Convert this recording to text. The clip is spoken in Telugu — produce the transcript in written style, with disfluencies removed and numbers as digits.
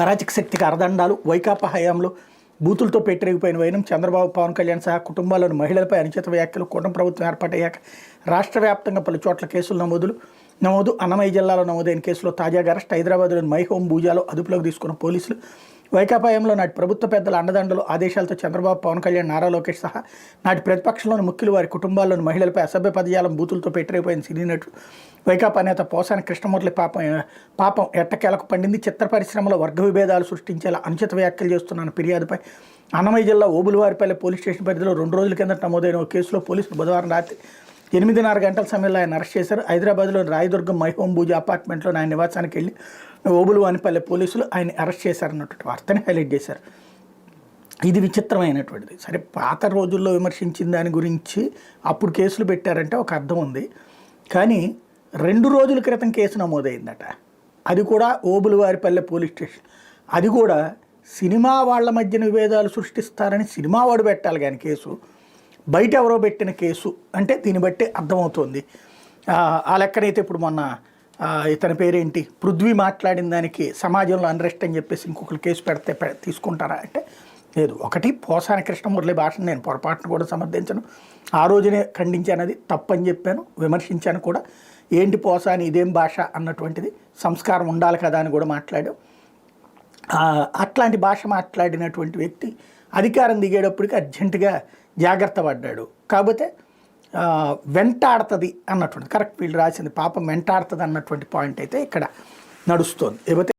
అరాచక శక్తికి అరదండాలు వైకాపా హయాంలో బూతులతో పెట్టిరిగిపోయిన వైనం చంద్రబాబు పవన్ కళ్యాణ్ సహా కుటుంబాల్లోని మహిళలపై అనుచిత వ్యాఖ్యలు కూటమి ప్రభుత్వం ఏర్పాటయ్యాక రాష్ట్ర వ్యాప్తంగా పలు చోట్ల కేసులు నమోదు అన్నమయ్య జిల్లాలో నమోదైన కేసులో తాజాగా అరెస్ట్ హైదరాబాద్లోని మై హోమ్ భూజాలో అదుపులోకి తీసుకున్న పోలీసులు వైకాపా హయాంలో నాటి ప్రభుత్వ పెద్దల అండదండలు ఆదేశాలతో చంద్రబాబు పవన్ కళ్యాణ్ నారా లోకేష్ సహా నాటి ప్రతిపక్షంలోని ముఖ్యులు వారి కుటుంబాల్లోని మహిళలపై అసభ్య పదజాలం బూతులతో పెట్టిరిగిపోయిన సినీ నటుడు వైకాపా నేత పోసాని కృష్ణమూర్తి పాపం ఎట్టకేలకు పండింది. చిత్ర పరిశ్రమలో వర్గ విభేదాలు సృష్టించేలా అనుచిత వ్యాఖ్యలు చేస్తున్న ఫిర్యాదుపై అన్నమయ్య జిల్లా ఓబులవారిపల్లి పోలీస్ స్టేషన్ పరిధిలో 2 రోజుల కిందట నమోదైన ఒక కేసులో పోలీసులు బుధవారం రాత్రి 8:30 గంటల సమయంలో ఆయన అరెస్ట్ చేశారు. హైదరాబాద్లోని రాయదుర్గం మైహోం భూజ అపార్ట్మెంట్లో ఆయన నివాసానికి వెళ్ళి ఓబులవానిపల్లి పోలీసులు ఆయన అరెస్ట్ చేశారన్నటువంటి వార్తని హైలైట్ చేశారు. ఇది విచిత్రమైనటువంటిది. సరే, పాత రోజుల్లో విమర్శించిన దాని గురించి అప్పుడు కేసులు పెట్టారంటే ఒక అర్థం ఉంది. కానీ 2 రోజుల క్రితం కేసు నమోదైందట. అది కూడా ఓబులవారిపల్లె పోలీస్ స్టేషన్. అది కూడా సినిమా వాళ్ళ మధ్యన విభేదాలు సృష్టిస్తారని సినిమా వాడు పెట్టాలి కానీ కేసు బయట ఎవరో పెట్టిన కేసు అంటే దీన్ని బట్టి అర్థమవుతుంది. ఆ లెక్కనైతే ఇప్పుడు మొన్న ఇతని పేరేంటి పృథ్వీ మాట్లాడిన దానికి సమాజంలో అన్రెస్ట్ అని చెప్పేసి ఇంకొకరు కేసు పెడితే తీసుకుంటారా అంటే లేదు. ఒకటి, పోసాని కృష్ణమురళి భాషను నేను పొరపాటును కూడా సమర్థించను. ఆ రోజునే ఖండించానది తప్పని చెప్పాను, విమర్శించాను కూడా. ఏంటి పోసాని ఇదేం భాష అన్నటువంటిది, సంస్కారం ఉండాలి కదా అని కూడా మాట్లాడాం. అట్లాంటి భాష మాట్లాడినటువంటి వ్యక్తి అధికారం దిగేటప్పటికి అర్జెంటుగా జాగ్రత్త పడ్డాడు. కాకపోతే వెంటాడుతుంది అన్నటువంటి కరెక్ట్ వీళ్ళు రాసింది పాపం వెంటాడుతుంది అన్నటువంటి పాయింట్ అయితే ఇక్కడ నడుస్తోంది.